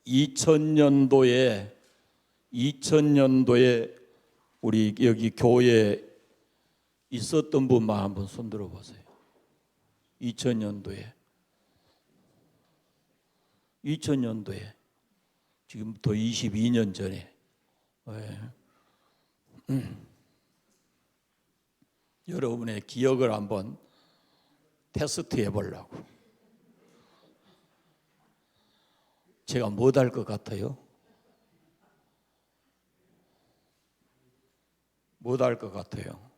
2000년도에 우리 여기 교회에 있었던 분만 한번 손들어 보세요. 2000년도에 지금부터 22년 전에 여러분의 기억을 한번 테스트 해보려고. 제가 못할 것 같아요? 못할 것 같아요.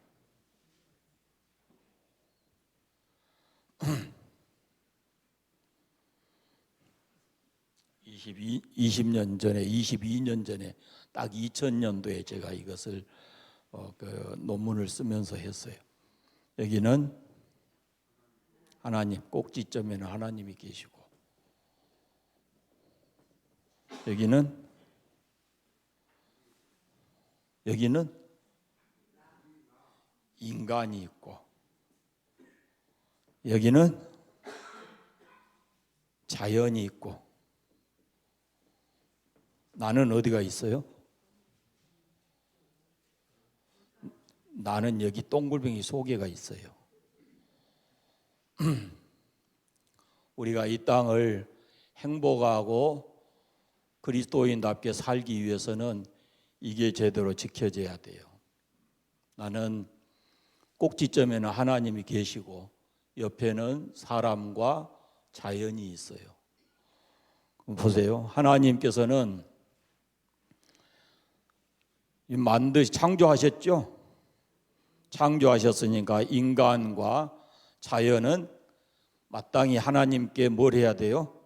20년 전에, 22년 전에 딱 2000년도에 제가 이것을 논문을 쓰면서 했어요. 여기는 하나님, 꼭지점에는 하나님이 계시고, 여기는 인간이 있고, 여기는 자연이 있고, 나는 어디가 있어요? 나는 여기 동글뱅이 속에가 있어요. 우리가 이 땅을 행복하고 그리스도인답게 살기 위해서는 이게 제대로 지켜져야 돼요. 나는 꼭지점에는 하나님이 계시고 옆에는 사람과 자연이 있어요. 보세요. 하나님께서는 창조하셨죠? 창조하셨으니까 인간과 자연은 마땅히 하나님께 뭘 해야 돼요?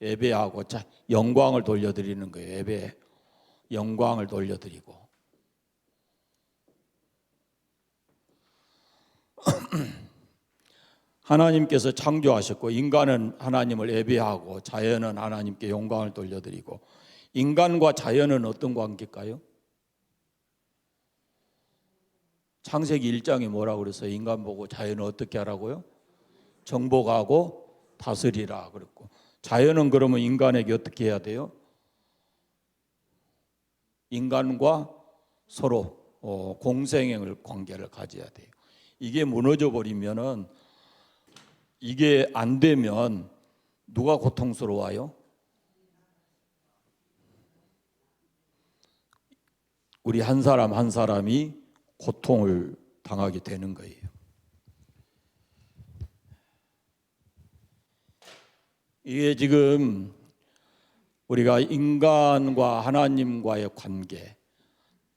예배하고 영광을 돌려드리는 거예요. 예배, 영광을 돌려드리고. 하나님께서 창조하셨고 인간은 하나님을 예배하고 자연은 하나님께 영광을 돌려드리고. 인간과 자연은 어떤 관계일까요? 창세기 1장에 뭐라고 그랬어요? 인간 보고 자연은 어떻게 하라고요? 정복하고 다스리라 그랬고, 자연은 그러면 인간에게 어떻게 해야 돼요? 인간과 서로 공생의 관계를 가져야 돼요. 이게 무너져 버리면은, 이게 안 되면 누가 고통스러워요? 우리 한 사람 한 사람이 고통을 당하게 되는 거예요. 이게 지금 우리가 인간과 하나님과의 관계,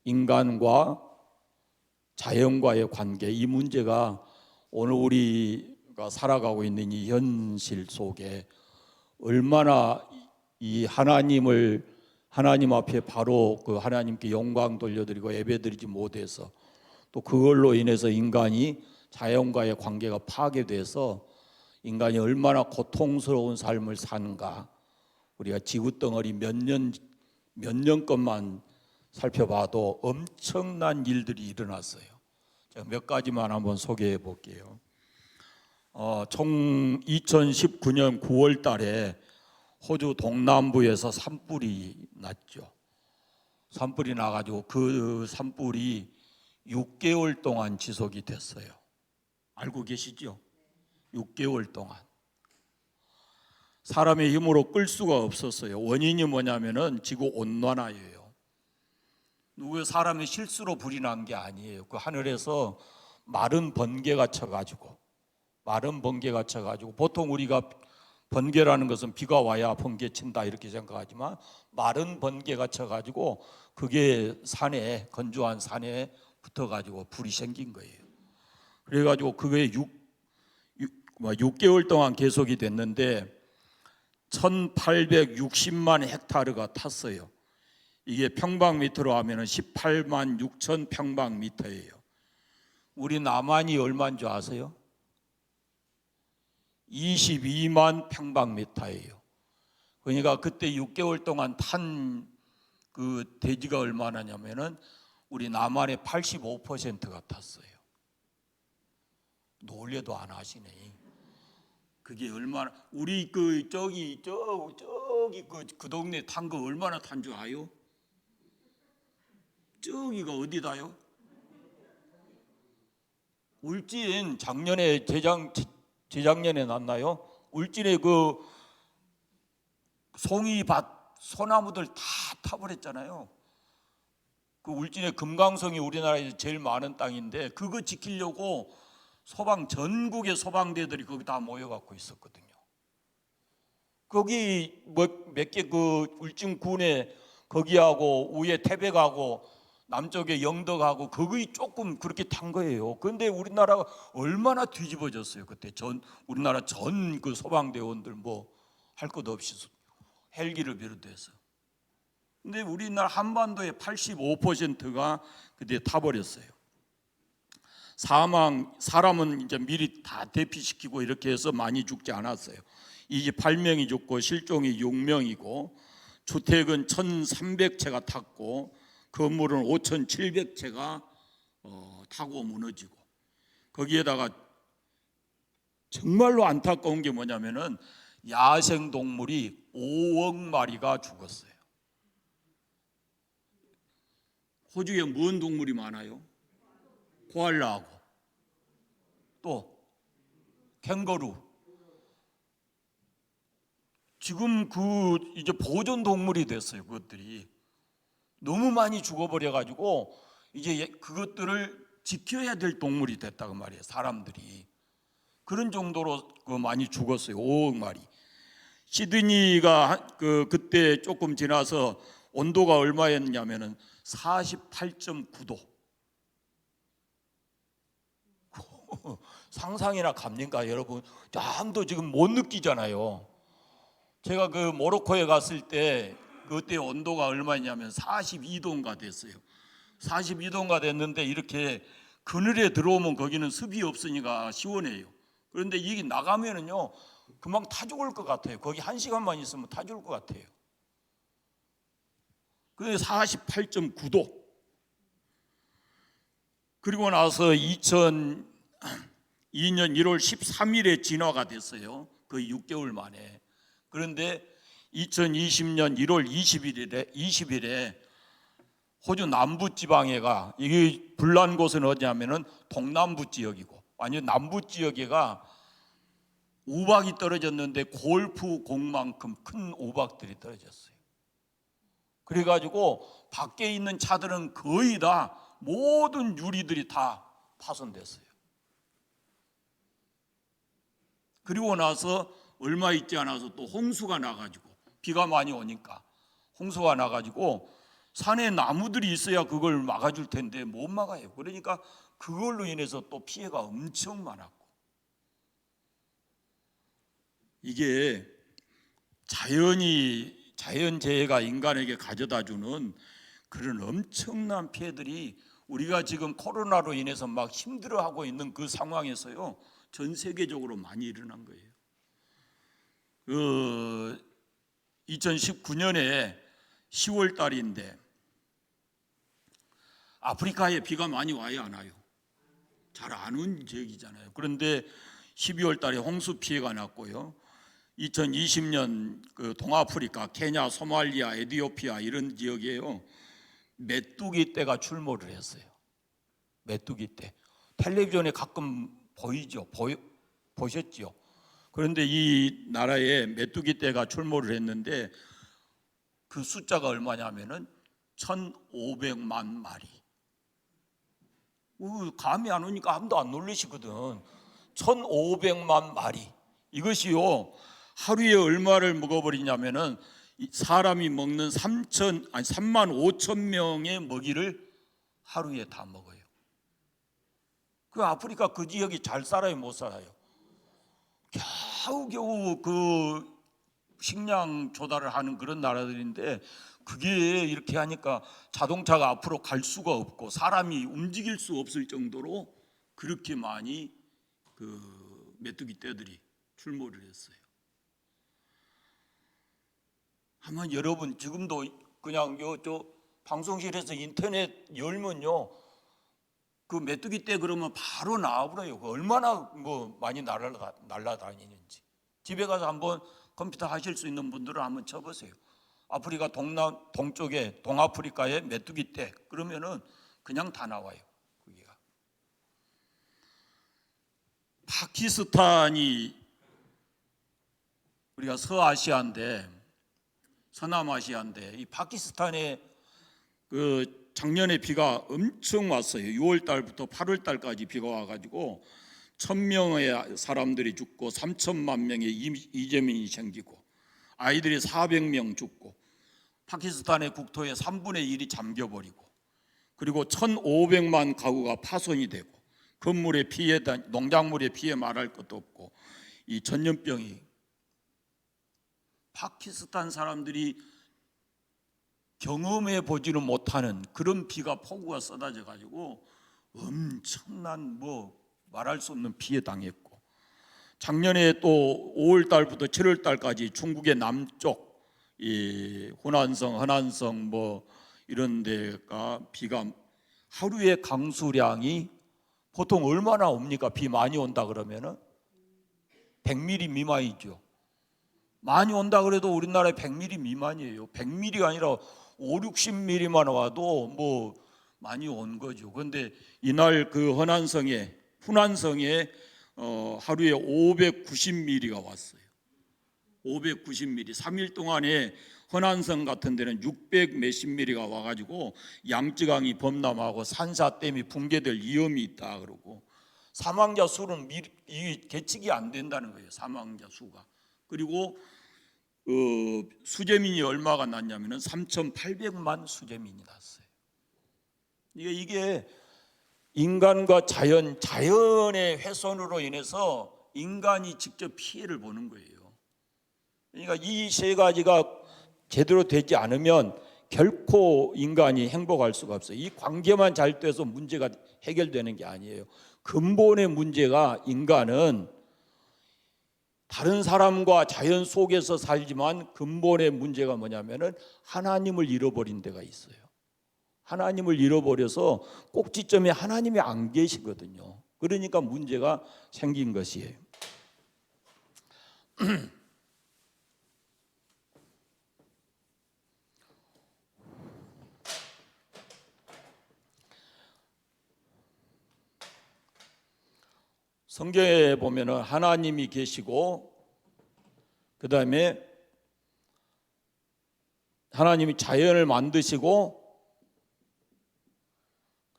인간과 자연과의 관계, 이 문제가 오늘 우리가 살아가고 있는 이 현실 속에 얼마나 이 하나님 앞에 바로 그 하나님께 영광 돌려드리고 예배드리지 못해서, 또 그걸로 인해서 인간이 자연과의 관계가 파괴돼서 인간이 얼마나 고통스러운 삶을 사는가, 우리가 지구덩어리 몇 년 것만 살펴봐도 엄청난 일들이 일어났어요. 제가 몇 가지만 한번 소개해 볼게요. 총 2019년 9월 달에 호주 동남부에서 산불이 났죠. 산불이 나가지고 그 산불이 6개월 동안 지속이 됐어요. 알고 계시죠? 6개월 동안. 사람의 힘으로 끌 수가 없었어요. 원인이 뭐냐면은 지구 온난화예요. 누구의 사람의 실수로 불이 난 게 아니에요. 그 하늘에서 마른 번개가 쳐가지고 보통 우리가 번개라는 것은 비가 와야 번개 친다 이렇게 생각하지만, 마른 번개가 쳐가지고 그게 건조한 산에 붙어가지고 불이 생긴 거예요. 그래가지고 그게 6개월 동안 계속이 됐는데 1860만 헥타르가 탔어요. 이게 평방미터로 하면 18만 6천 평방미터예요. 우리 남한이 얼마인 줄 아세요? 22만 평방미터예요. 그러니까 그때 6개월 동안 탄 그 대지가 얼마나냐면은 우리 남한의 85%가 탔어요. 놀래도 안 하시네. 그게 얼마나, 우리 저기 저기 그 동네 탄 거 얼마나 탄 줄 아요? 저기가 어디다요? 울진 작년에 재작년에 났나요? 울진에 그 송이밭 소나무들 다 타버렸잖아요. 그 울진의 금강송이 우리나라에서 제일 많은 땅인데 그거 지키려고 전국의 소방대들이 거기 다 모여갖고 있었거든요. 거기 몇 개 그 울진군에 거기하고 위에 태백하고 남쪽에 영덕하고 거기 조금 그렇게 탄 거예요. 그런데 우리나라가 얼마나 뒤집어졌어요. 그때 우리나라 전 그 소방대원들 뭐 할 것 없이 헬기를 비롯해서. 근데 우리나라 한반도의 85%가 그때 타버렸어요. 사람은 이제 미리 다 대피시키고 이렇게 해서 많이 죽지 않았어요. 28명이 죽고 실종이 6명이고 주택은 1,300채가 탔고 건물은 5,700채가 타고 무너지고 거기에다가 정말로 안타까운 게 뭐냐면은 야생 동물이 5억 마리가 죽었어요. 호주에 뭔 동물이 많아요? 코알라하고 또 캥거루. 지금 이제 보존 동물이 됐어요. 그것들이 너무 많이 죽어버려 가지고 이제 그것들을 지켜야 될 동물이 됐다고 말이에요. 사람들이 그런 정도로 많이 죽었어요. 5억 마리. 시드니가 그때 조금 지나서 온도가 얼마였냐면은 48.9도. 상상이나 갑니까, 여러분? 잠도 지금 못 느끼잖아요. 제가 그 모로코에 갔을 때 그때 온도가 얼마냐면 42도인가 됐어요. 42도인가 됐는데 이렇게 그늘에 들어오면 거기는 습이 없으니까 시원해요. 그런데 이게 나가면은요 금방 타 죽을 것 같아요. 거기 1시간만 있으면 타 죽을 것 같아요. 그게 48.9도. 그리고 나서 2002년 1월 13일에 진화가 됐어요. 거의 6개월 만에. 그런데 2020년 1월 20일에 호주 남부 지방에가 이게 불난 곳은 어디냐면은 동남부 지역이고 완전 남부 지역에가 우박이 떨어졌는데 골프 공만큼 큰 우박들이 떨어졌어요. 그래가지고 밖에 있는 차들은 거의 다 모든 유리들이 다 파손됐어요. 그리고 나서 얼마 있지 않아서 또 홍수가 나가지고 비가 많이 오니까 홍수가 나가지고 산에 나무들이 있어야 그걸 막아줄 텐데 못 막아요. 그러니까 그걸로 인해서 또 피해가 엄청 많았고 이게 자연재해가 인간에게 가져다주는 그런 엄청난 피해들이 우리가 지금 코로나로 인해서 막 힘들어하고 있는 그 상황에서요 전 세계적으로 많이 일어난 거예요. 2019년에 10월 달인데 아프리카에 비가 많이 와요, 안 와요? 잘 안 온 지역이잖아요. 그런데 12월 달에 홍수 피해가 났고요. 2020년 그 동아프리카, 케냐, 소말리아, 에티오피아 이런 지역에요. 메뚜기 떼가 출몰을 했어요. 메뚜기 떼. 텔레비전에 가끔 보이죠. 보셨죠? 그런데 이 나라에 메뚜기 떼가 출몰을 했는데 그 숫자가 얼마냐면은 1,500만 마리. 감이 안 오니까 아무도 안 놀라시거든. 1,500만 마리. 이것이요 하루에 얼마를 먹어버리냐면은 사람이 먹는 3만 5천 명의 먹이를 하루에 다 먹어요. 그 아프리카 그 지역이 잘 살아요, 못 살아요? 겨우겨우 그 식량 조달을 하는 그런 나라들인데 그게 이렇게 하니까 자동차가 앞으로 갈 수가 없고 사람이 움직일 수 없을 정도로 그렇게 많이 그 메뚜기 떼들이 출몰을 했어요. 아마 여러분 지금도 그냥 저 방송실에서 인터넷 열면요 그 메뚜기 떼 그러면 바로 나와버려요. 얼마나 뭐 많이 날아다니는지. 집에 가서 한번 컴퓨터 하실 수 있는 분들은 한번 쳐보세요. 아프리카 동쪽에 동아프리카의 메뚜기 떼 그러면은 그냥 다 나와요. 거기가. 파키스탄이 우리가 서아시아인데 서남아시아인데 이 파키스탄에 그 작년에 비가 엄청 왔어요. 6월 달부터 8월 달까지 비가 와가지고 1,000명의 사람들이 죽고 3천만 명의 이재민이 생기고 아이들이 400명 죽고 파키스탄의 국토의 3분의 1이 잠겨버리고 그리고 1,500만 가구가 파손이 되고 건물의 피해, 농작물의 피해 말할 것도 없고 이 전염병이 파키스탄 사람들이 경험해 보지는 못하는 그런 비가 폭우가 쏟아져 가지고 엄청난 말할 수 없는 피해 당했고 작년에 또 5월 달부터 7월 달까지 중국의 남쪽 이 호난성, 허난성 이런 데가 비가 하루의 강수량이 보통 얼마나 옵니까? 비 많이 온다 그러면은 100mm 미만이죠. 많이 온다 그래도 우리나라에 100mm 미만이에요. 100mm가 아니라 5, 60mm만 와도 많이 온 거죠. 그런데 이날 그 후난성에 하루에 590mm가 왔어요. 590mm. 3일 동안에 허난성 같은 데는 600 몇십 mm가 와가지고 양쯔강이 범람하고 산사댐이 붕괴될 위험이 있다 그러고 사망자 수는 계측이 안 된다는 거예요. 사망자 수가. 그리고 수재민이 얼마가 났냐면은 3,800만 수재민이 났어요. 이게 인간과 자연의 훼손으로 인해서 인간이 직접 피해를 보는 거예요. 그러니까 이 세 가지가 제대로 되지 않으면 결코 인간이 행복할 수가 없어요. 이 관계만 잘 돼서 문제가 해결되는 게 아니에요. 근본의 문제가 인간은 다른 사람과 자연 속에서 살지만 근본의 문제가 뭐냐면은 하나님을 잃어버린 데가 있어요. 하나님을 잃어버려서 꼭지점에 하나님이 안 계시거든요. 그러니까 문제가 생긴 것이에요. 성경에 보면은 하나님이 계시고 그 다음에 하나님이 자연을 만드시고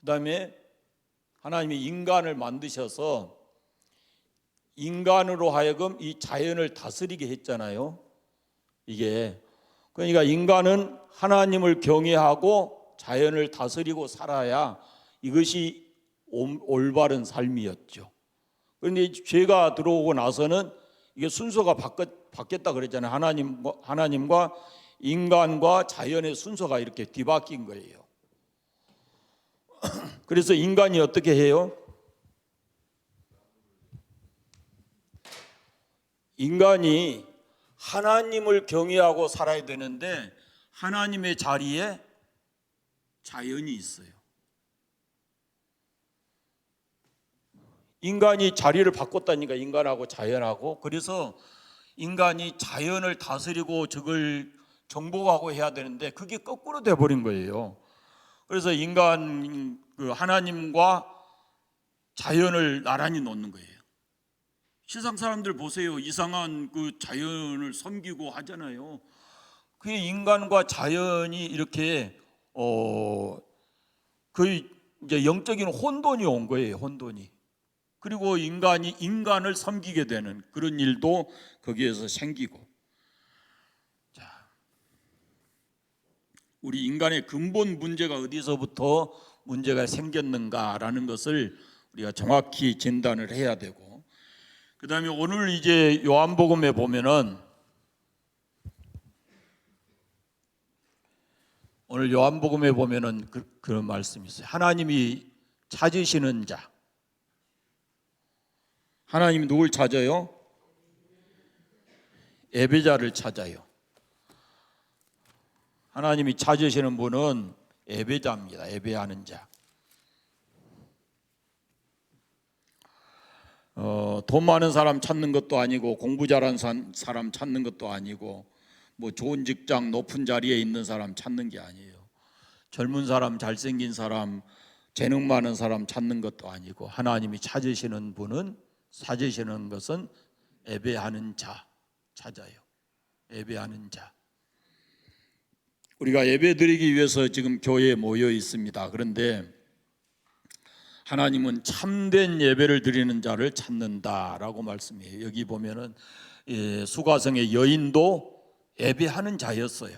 그 다음에 하나님이 인간을 만드셔서 인간으로 하여금 이 자연을 다스리게 했잖아요. 이게 그러니까 인간은 하나님을 경외하고 자연을 다스리고 살아야 이것이 올바른 삶이었죠. 그런데 죄가 들어오고 나서는 이게 순서가 바뀌었다 그랬잖아요. 하나님과 인간과 자연의 순서가 이렇게 뒤바뀐 거예요. 그래서 인간이 어떻게 해요? 인간이 하나님을 경외하고 살아야 되는데 하나님의 자리에 자연이 있어요. 인간이 자리를 바꿨다니까 인간하고 자연하고. 그래서 인간이 자연을 다스리고 저걸 정복하고 해야 되는데 그게 거꾸로 돼버린 거예요. 그래서 하나님과 자연을 나란히 놓는 거예요. 세상 사람들 보세요. 이상한 자연을 섬기고 하잖아요. 그게 인간과 자연이 이렇게 거의 이제 영적인 혼돈이 온 거예요. 혼돈이. 그리고 인간이 인간을 섬기게 되는 그런 일도 거기에서 생기고. 자, 우리 인간의 근본 문제가 어디서부터 문제가 생겼는가라는 것을 우리가 정확히 진단을 해야 되고, 그 다음에 오늘 이제 요한복음에 보면은 그런 말씀이 있어요. 하나님이 찾으시는 자. 하나님이 누굴 찾아요? 예배자를 찾아요. 하나님이 찾으시는 분은 예배자입니다. 예배하는 자. 돈 많은 사람 찾는 것도 아니고 공부 잘하는 사람 찾는 것도 아니고 뭐 좋은 직장 높은 자리에 있는 사람 찾는 게 아니에요. 젊은 사람, 잘생긴 사람, 재능 많은 사람 찾는 것도 아니고 하나님이 찾으시는 것은 예배하는 자 찾아요. 예배하는 자. 우리가 예배 드리기 위해서 지금 교회에 모여 있습니다. 그런데 하나님은 참된 예배를 드리는 자를 찾는다라고 말씀해요. 여기 보면은 수가성의 여인도 예배하는 자였어요.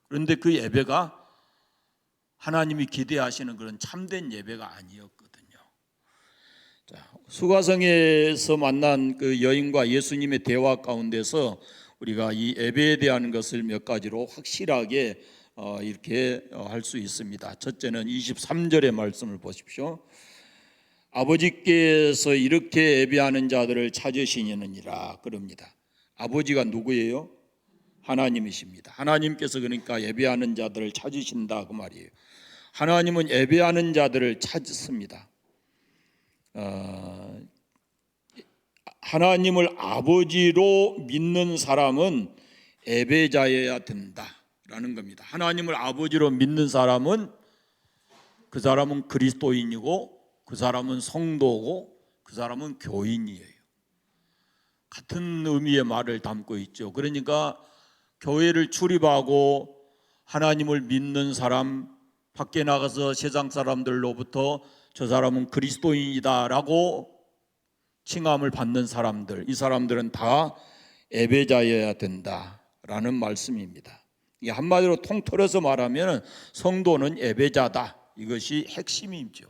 그런데 그 예배가 하나님이 기대하시는 그런 참된 예배가 아니었거든요. 자, 수가성에서 만난 그 여인과 예수님의 대화 가운데서 우리가 이 예배에 대한 것을 몇 가지로 확실하게 이렇게 할 수 있습니다. 첫째는 23절의 말씀을 보십시오. 아버지께서 이렇게 예배하는 자들을 찾으시느니라 그럽니다. 아버지가 누구예요? 하나님이십니다. 하나님께서 그러니까 예배하는 자들을 찾으신다 그 말이에요. 하나님은 예배하는 자들을 찾습니다. 하나님을 아버지로 믿는 사람은 예배자여야 된다라는 겁니다. 하나님을 아버지로 믿는 사람은 그 사람은 그리스도인이고 그 사람은 성도고 그 사람은 교인이에요. 같은 의미의 말을 담고 있죠. 그러니까 교회를 출입하고 하나님을 믿는 사람, 밖에 나가서 세상 사람들로부터 저 사람은 그리스도인이다라고 칭함을 받는 사람들, 이 사람들은 다 예배자여야 된다라는 말씀입니다. 이게 한마디로 통틀어서 말하면 성도는 예배자다. 이것이 핵심이죠.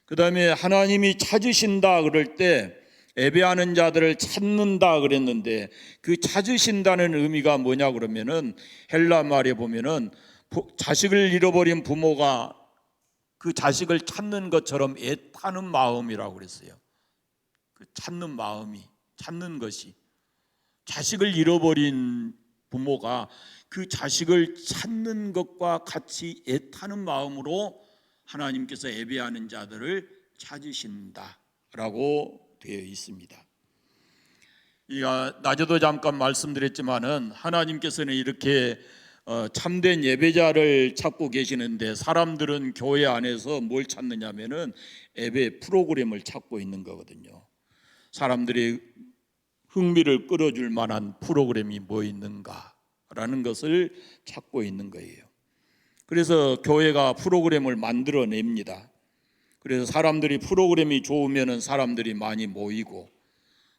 그 다음에 하나님이 찾으신다 그럴 때 예배하는 자들을 찾는다 그랬는데 그 찾으신다는 의미가 뭐냐 그러면은 헬라 말에 보면은 자식을 잃어버린 부모가 그 자식을 찾는 것처럼 애타는 마음이라고 그랬어요. 그 찾는 마음이, 찾는 것이, 자식을 잃어버린 부모가 그 자식을 찾는 것과 같이 애타는 마음으로 하나님께서 예배하는 자들을 찾으신다라고 되어 있습니다. 낮에도 잠깐 말씀드렸지만은 하나님께서는 이렇게 참된 예배자를 찾고 계시는데 사람들은 교회 안에서 뭘 찾느냐면은 예배 프로그램을 찾고 있는 거거든요. 사람들이 흥미를 끌어줄 만한 프로그램이 뭐 있는가라는 것을 찾고 있는 거예요. 그래서 교회가 프로그램을 만들어냅니다. 그래서 사람들이 프로그램이 좋으면 사람들이 많이 모이고,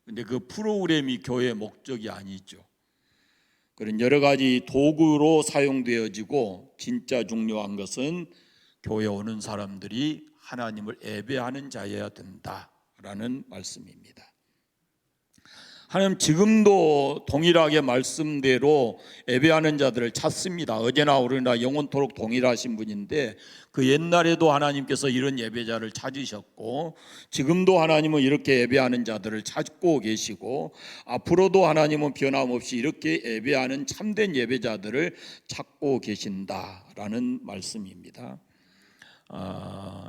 근데 그 프로그램이 교회의 목적이 아니죠. 그런 여러 가지 도구로 사용되어지고 진짜 중요한 것은 교회 오는 사람들이 하나님을 예배하는 자여야 된다라는 말씀입니다. 하나님 지금도 동일하게 말씀대로 예배하는 자들을 찾습니다. 어제나 오늘나 영원토록 동일하신 분인데 그 옛날에도 하나님께서 이런 예배자를 찾으셨고 지금도 하나님은 이렇게 예배하는 자들을 찾고 계시고 앞으로도 하나님은 변함없이 이렇게 예배하는 참된 예배자들을 찾고 계신다라는 말씀입니다.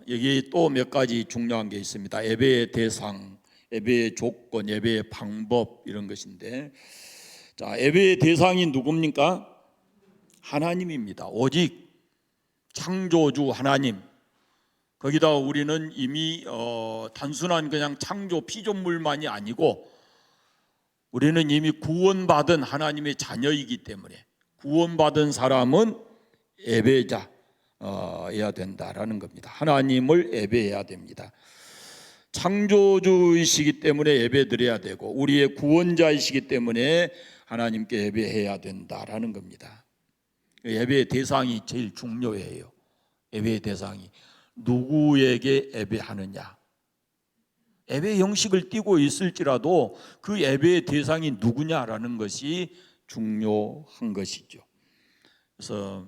여기 또 몇 가지 중요한 게 있습니다. 예배의 대상, 예배의 조건, 예배의 방법 이런 것인데, 자, 예배의 대상이 누굽니까? 하나님입니다. 오직 창조주 하나님. 거기다 우리는 이미 단순한 그냥 창조 피조물만이 아니고 우리는 이미 구원받은 하나님의 자녀이기 때문에 구원받은 사람은 예배자여야 된다라는 겁니다. 하나님을 예배해야 됩니다. 창조주이시기 때문에 예배드려야 되고 우리의 구원자이시기 때문에 하나님께 예배해야 된다라는 겁니다. 예배의 대상이 제일 중요해요. 예배의 대상이 누구에게 예배하느냐. 예배 형식을 띠고 있을지라도 그 예배의 대상이 누구냐라는 것이 중요한 것이죠. 그래서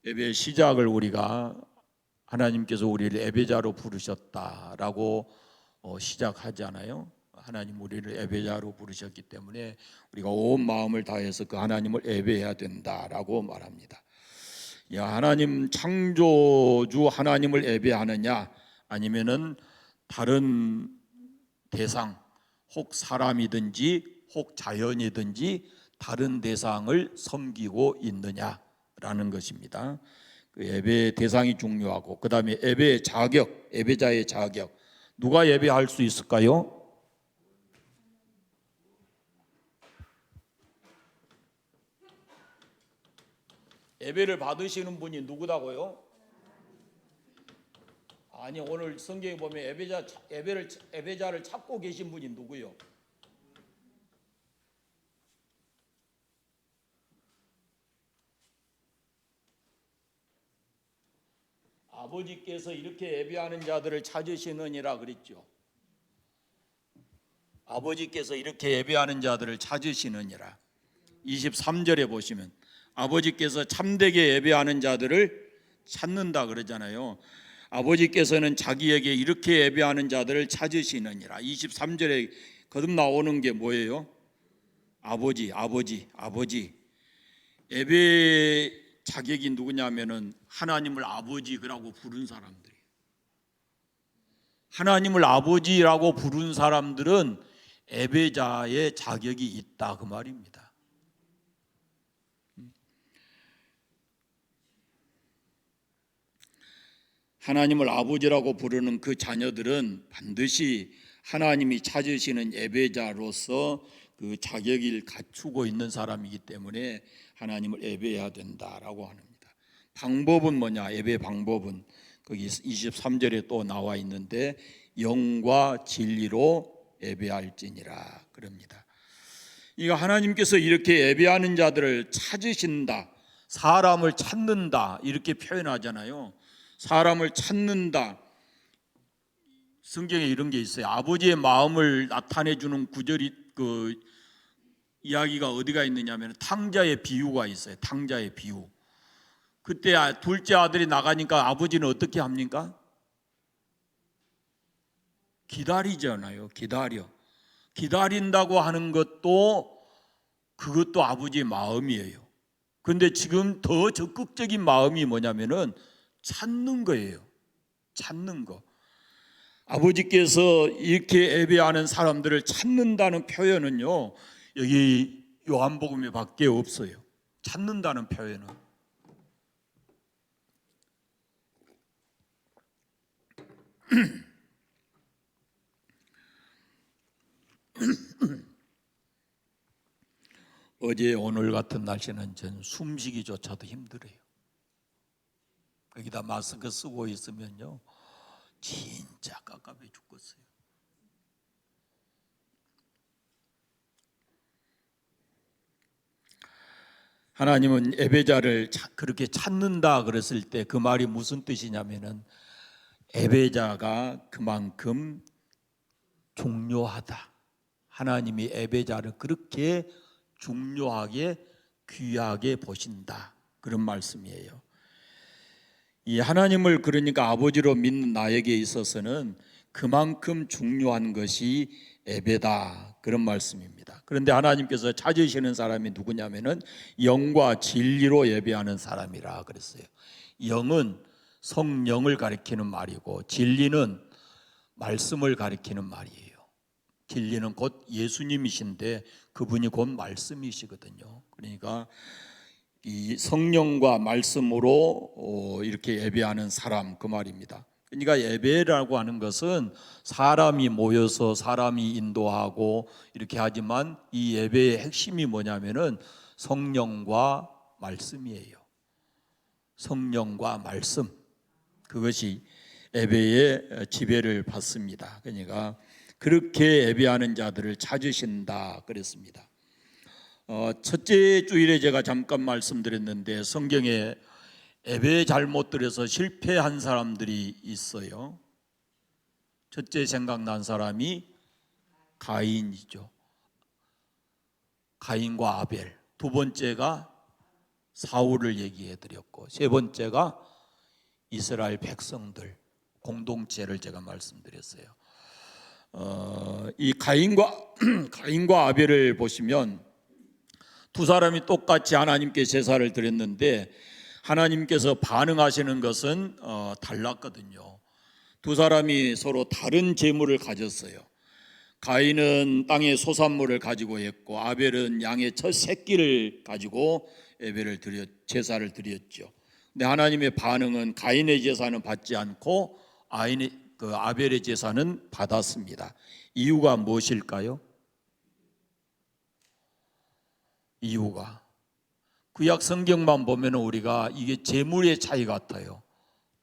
예배의 시작을 우리가 하나님께서 우리를 예배자로 부르셨다라고 시작하잖아요. 하나님 우리를 예배자로 부르셨기 때문에 우리가 온 마음을 다해서 그 하나님을 예배해야 된다라고 말합니다. 하나님 창조주 하나님을 예배하느냐 아니면은 다른 대상, 혹 사람이든지 혹 자연이든지 다른 대상을 섬기고 있느냐라는 것입니다. 그 예배의 대상이 중요하고, 그 다음에 예배의 자격, 예배자의 자격. 누가 예배할 수 있을까요? 예배를 받으시는 분이 누구다고요? 아니, 오늘 성경에 보면 예배자를 찾고 계신 분이 누구요? 아버지께서 이렇게 예배하는 자들을 찾으시느니라 그랬죠. 아버지께서 이렇게 예배하는 자들을 찾으시느니라. 23절에 보시면 아버지께서 참되게 예배하는 자들을 찾는다 그러잖아요. 아버지께서는 자기에게 이렇게 예배하는 자들을 찾으시느니라. 23절에 거듭 나오는 게 뭐예요? 아버지. 예배 자격이 누구냐면은 하나님을 아버지라고 부른 사람들이에요. 하나님을 아버지라고 부른 사람들은 예배자의 자격이 있다 그 말입니다. 하나님을 아버지라고 부르는 그 자녀들은 반드시 하나님이 찾으시는 예배자로서 그 자격을 갖추고 있는 사람이기 때문에 하나님을 예배해야 된다라고 합니다. 방법은 뭐냐? 예배 방법은 거기 23절에 또 나와 있는데 영과 진리로 예배할지니라 그럽니다. 이거 하나님께서 이렇게 예배하는 자들을 찾으신다, 사람을 찾는다 이렇게 표현하잖아요. 사람을 찾는다. 성경에 이런 게 있어요. 아버지의 마음을 나타내주는 구절이 그 이야기가 어디가 있느냐면 탕자의 비유가 있어요. 탕자의 비유. 그때 둘째 아들이 나가니까 아버지는 어떻게 합니까? 기다리잖아요. 기다린다고 하는 것도 그것도 아버지의 마음이에요. 그런데 지금 더 적극적인 마음이 뭐냐면은 찾는 거예요. 찾는 거. 아버지께서 이렇게 예배하는 사람들을 찾는다는 표현은요, 여기 요한복음에 밖에 없어요. 찾는다는 표현은. 어제 오늘 같은 날씨는 전 숨쉬기조차도 힘들어요. 여기다 마스크 쓰고 있으면요 진짜 깝깝해 죽겠어요. 하나님은 예배자를 그렇게 찾는다 그랬을 때 그 말이 무슨 뜻이냐면은 예배자가 그만큼 중요하다. 하나님이 예배자를 그렇게 중요하게 귀하게 보신다. 그런 말씀이에요. 이 하나님을 그러니까 아버지로 믿는 나에게 있어서는 그만큼 중요한 것이 예배다. 그런 말씀입니다. 그런데 하나님께서 찾으시는 사람이 누구냐면은 영과 진리로 예배하는 사람이라 그랬어요. 영은 성령을 가리키는 말이고 진리는 말씀을 가리키는 말이에요. 진리는 곧 예수님이신데 그분이 곧 말씀이시거든요. 그러니까 이 성령과 말씀으로 이렇게 예배하는 사람 그 말입니다. 그러니까 예배라고 하는 것은 사람이 모여서 사람이 인도하고 이렇게 하지만 이 예배의 핵심이 뭐냐면은 성령과 말씀이에요. 성령과 말씀, 그것이 예배의 지배를 받습니다. 그러니까 그렇게 예배하는 자들을 찾으신다 그랬습니다. 첫째 주일에 제가 잠깐 말씀드렸는데 성경에 예배 잘못 들여서 실패한 사람들이 있어요. 첫째 생각난 사람이 가인이죠. 가인과 아벨. 두 번째가 사울을 얘기해 드렸고 세 번째가 이스라엘 백성들 공동체를 제가 말씀드렸어요. 이 가인과 아벨을 보시면 두 사람이 똑같이 하나님께 제사를 드렸는데 하나님께서 반응하시는 것은 달랐거든요. 두 사람이 서로 다른 재물을 가졌어요. 가인은 땅의 소산물을 가지고 했고 아벨은 양의 첫 새끼를 가지고 제사를 드렸죠. 근데 하나님의 반응은 가인의 제사는 받지 않고 아벨의 제사는 받았습니다. 이유가 무엇일까요? 이유가 구약 성경만 보면 우리가 이게 재물의 차이 같아요.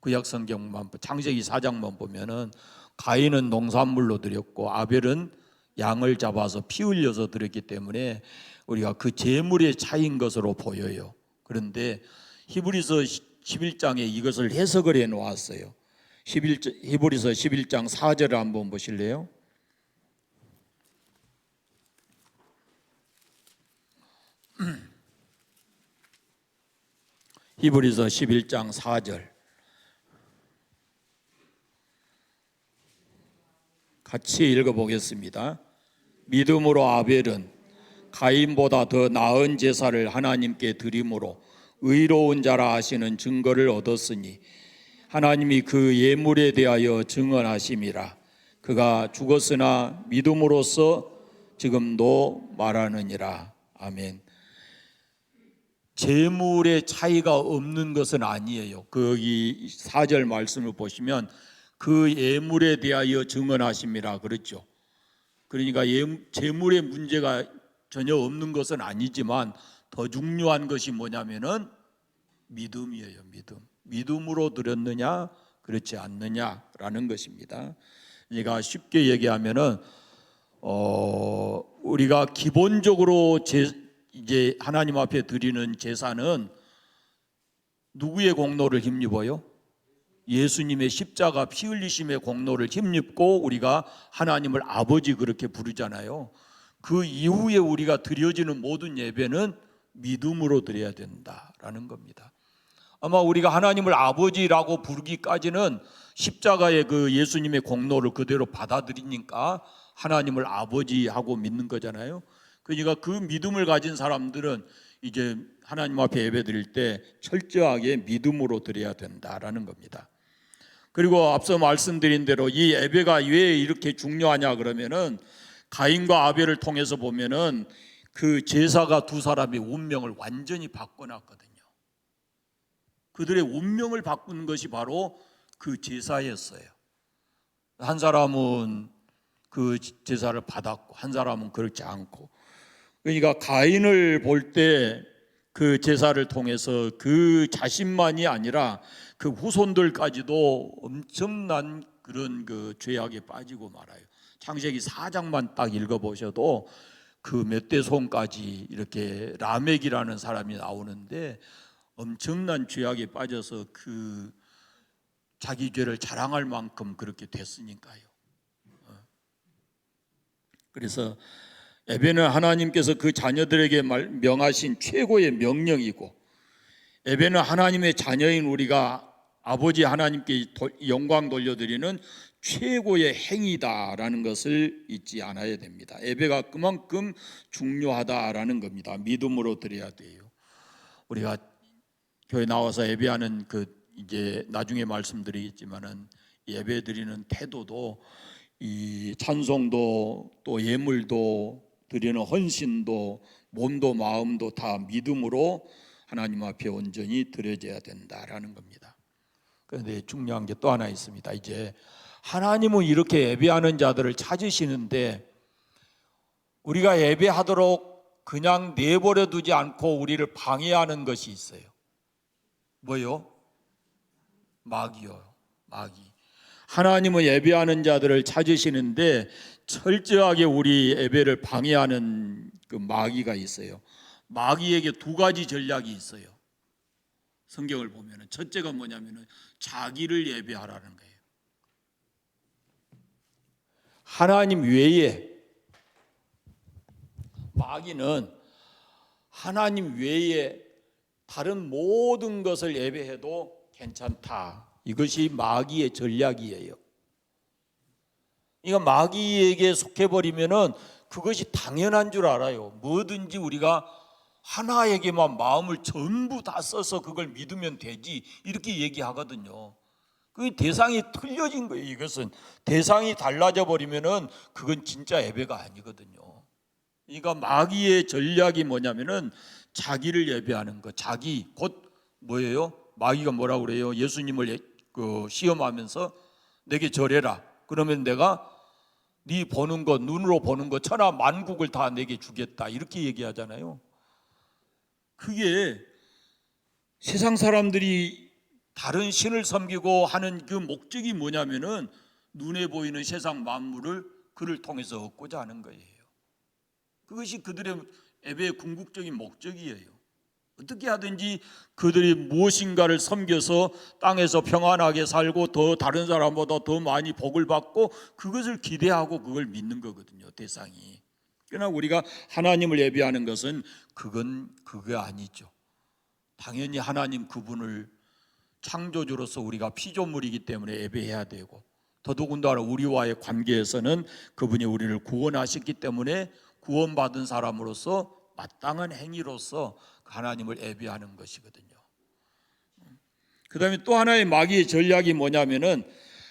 구약 성경만 창세기 4장만 보면은 가인은 농산물로 드렸고 아벨은 양을 잡아서 피 흘려서 드렸기 때문에 우리가 그 재물의 차이인 것으로 보여요. 그런데 히브리서 11장에 이것을 해석을 해 놓았어요. 히브리서 11장 4절을 한번 보실래요? 히브리서 11장 4절 같이 읽어보겠습니다. 믿음으로 아벨은 가인보다 더 나은 제사를 하나님께 드림으로 의로운 자라 하시는 증거를 얻었으니 하나님이 그 예물에 대하여 증언하심이라. 그가 죽었으나 믿음으로써 지금도 말하느니라. 아멘. 재물의 차이가 없는 것은 아니에요. 거기 4절 말씀을 보시면 그 예물에 대하여 증언하심이라 그랬죠. 그러니까 재물의 문제가 전혀 없는 것은 아니지만 더 중요한 것이 뭐냐면은 믿음이에요. 믿음으로 드렸느냐 그렇지 않느냐라는 것입니다. 그러니까 쉽게 얘기하면은 우리가 기본적으로 이제 하나님 앞에 드리는 제사는 누구의 공로를 힘입어요? 예수님의 십자가 피 흘리심의 공로를 힘입고 우리가 하나님을 아버지 그렇게 부르잖아요. 그 이후에 우리가 드려지는 모든 예배는 믿음으로 드려야 된다라는 겁니다. 아마 우리가 하나님을 아버지라고 부르기까지는 십자가의 그 예수님의 공로를 그대로 받아들이니까 하나님을 아버지하고 믿는 거잖아요. 그러니까 그 믿음을 가진 사람들은 이제 하나님 앞에 예배 드릴 때 철저하게 믿음으로 드려야 된다라는 겁니다. 그리고 앞서 말씀드린 대로 이 예배가 왜 이렇게 중요하냐 그러면은 가인과 아벨을 통해서 보면은 그 제사가 두 사람의 운명을 완전히 바꿔놨거든요. 그들의 운명을 바꾼 것이 바로 그 제사였어요. 한 사람은 그 제사를 받았고 한 사람은 그렇지 않고. 그러니까 가인을 볼 때 그 제사를 통해서 그 자신만이 아니라 그 후손들까지도 엄청난 그런 그 죄악에 빠지고 말아요. 창세기 4장만 딱 읽어보셔도 그 몇 대 손까지 이렇게 라멕이라는 사람이 나오는데 엄청난 죄악에 빠져서 그 자기 죄를 자랑할 만큼 그렇게 됐으니까요. 그래서 예배는 하나님께서 그 자녀들에게 명하신 최고의 명령이고 예배는 하나님의 자녀인 우리가 아버지 하나님께 영광 돌려드리는 최고의 행위다라는 것을 잊지 않아야 됩니다. 예배가 그만큼 중요하다라는 겁니다. 믿음으로 드려야 돼요. 우리가 교회 나와서 예배하는 이제 나중에 말씀드리겠지만은 예배 드리는 태도도 이 찬송도 또 예물도 드리는 헌신도 몸도 마음도 다 믿음으로 하나님 앞에 온전히 드려져야 된다라는 겁니다. 그런데 중요한 게 또 하나 있습니다. 이제 하나님은 이렇게 예배하는 자들을 찾으시는데 우리가 예배하도록 그냥 내버려 두지 않고 우리를 방해하는 것이 있어요. 뭐요? 마귀요. 마귀. 하나님은 예배하는 자들을 찾으시는데 철저하게 우리 예배를 방해하는 그 마귀가 있어요. 마귀에게 두 가지 전략이 있어요. 성경을 보면 첫째가 뭐냐면 자기를 예배하라는 거예요. 하나님 외에 마귀는 하나님 외에 다른 모든 것을 예배해도 괜찮다. 이것이 마귀의 전략이에요. 그러니까 마귀에게 속해버리면은 그것이 당연한 줄 알아요. 뭐든지 우리가 하나에게만 마음을 전부 다 써서 그걸 믿으면 되지 이렇게 얘기하거든요. 그 대상이 틀려진 거예요. 이것은 대상이 달라져 버리면은 그건 진짜 예배가 아니거든요. 그러니까 마귀의 전략이 뭐냐면은 자기를 예배하는 거. 자기 곧 뭐예요? 마귀가 뭐라고 그래요? 예수님을 시험하면서 내게 절해라. 그러면 내가 네 보는 것, 눈으로 보는 것 천하 만국을 다 내게 주겠다. 이렇게 얘기하잖아요. 그게 세상 사람들이 다른 신을 섬기고 하는 그 목적이 뭐냐면은 눈에 보이는 세상 만물을 그를 통해서 얻고자 하는 거예요. 그것이 그들의 예배의 궁극적인 목적이에요. 어떻게 하든지 그들이 무엇인가를 섬겨서 땅에서 평안하게 살고 더 다른 사람보다 더 많이 복을 받고 그것을 기대하고 그걸 믿는 거거든요. 대상이. 그러나 우리가 하나님을 예배하는 것은 그게 아니죠. 당연히 하나님 그분을 창조주로서 우리가 피조물이기 때문에 예배해야 되고 더더군다나 우리와의 관계에서는 그분이 우리를 구원하셨기 때문에 구원받은 사람으로서 마땅한 행위로서 하나님을 예배하는 것이거든요. 그 다음에 또 하나의 마귀의 전략이 뭐냐면은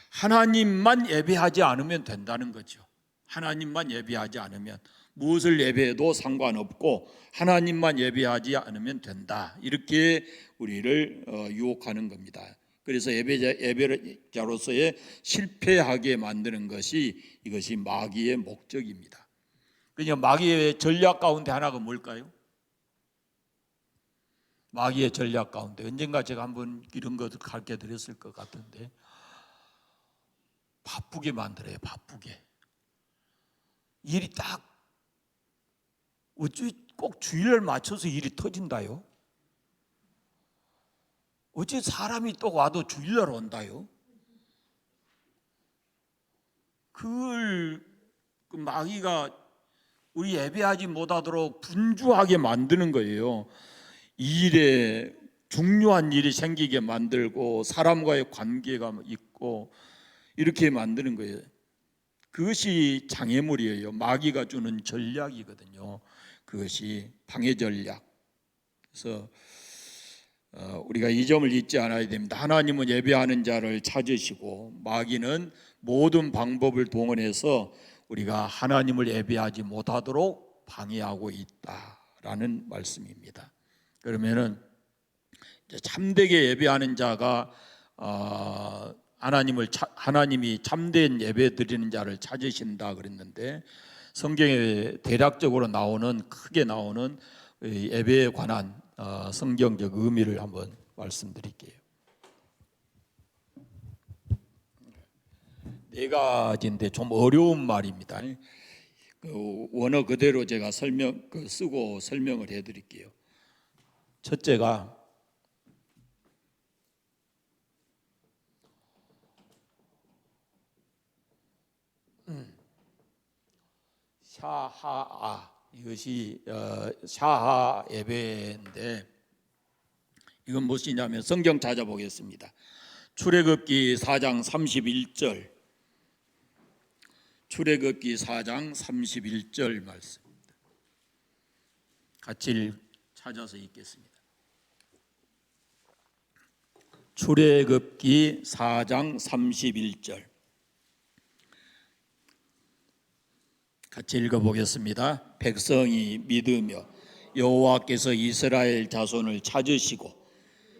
하나님만 예배하지 않으면 된다는 거죠. 하나님만 예배하지 않으면 무엇을 예배해도 상관없고 하나님만 예배하지 않으면 된다. 이렇게 우리를 유혹하는 겁니다. 그래서 예배자로서의 실패하게 만드는 것이 이것이 마귀의 목적입니다. 그러니까 마귀의 전략 가운데 하나가 뭘까요? 마귀의 전략 가운데 언젠가 제가 한번 이런 것을 가르쳐 드렸을 것 같은데 바쁘게 만들어요. 바쁘게. 일이 딱 어찌 꼭 주일을 맞춰서 일이 터진다요? 어찌 사람이 또 와도 주일날 온다요? 그 마귀가 우리 예배하지 못하도록 분주하게 만드는 거예요. 일에 중요한 일이 생기게 만들고 사람과의 관계가 있고 이렇게 만드는 거예요. 그것이 장애물이에요. 마귀가 주는 전략이거든요. 그것이 방해 전략. 그래서 우리가 이 점을 잊지 않아야 됩니다. 하나님은 예배하는 자를 찾으시고 마귀는 모든 방법을 동원해서 우리가 하나님을 예배하지 못하도록 방해하고 있다라는 말씀입니다. 그러면은 참되게 예배하는 자가 하나님이 참된 예배 드리는 자를 찾으신다 그랬는데 성경에 대략적으로 크게 나오는 예배에 관한 성경적 의미를 한번 말씀드릴게요. 네 가지인데 좀 어려운 말입니다. 원어 그대로 제가 쓰고 설명을 해드릴게요. 첫째가 샤하아, 이것이 샤하 예배인데 이건 무엇이냐면 성경 찾아보겠습니다. 출애굽기 4장 31절 출애굽기 4장 31절 말씀입니다. 같이 찾아서 읽겠습니다. 출애굽기 4장 31절 같이 읽어보겠습니다. 백성이 믿으며 여호와께서 이스라엘 자손을 찾으시고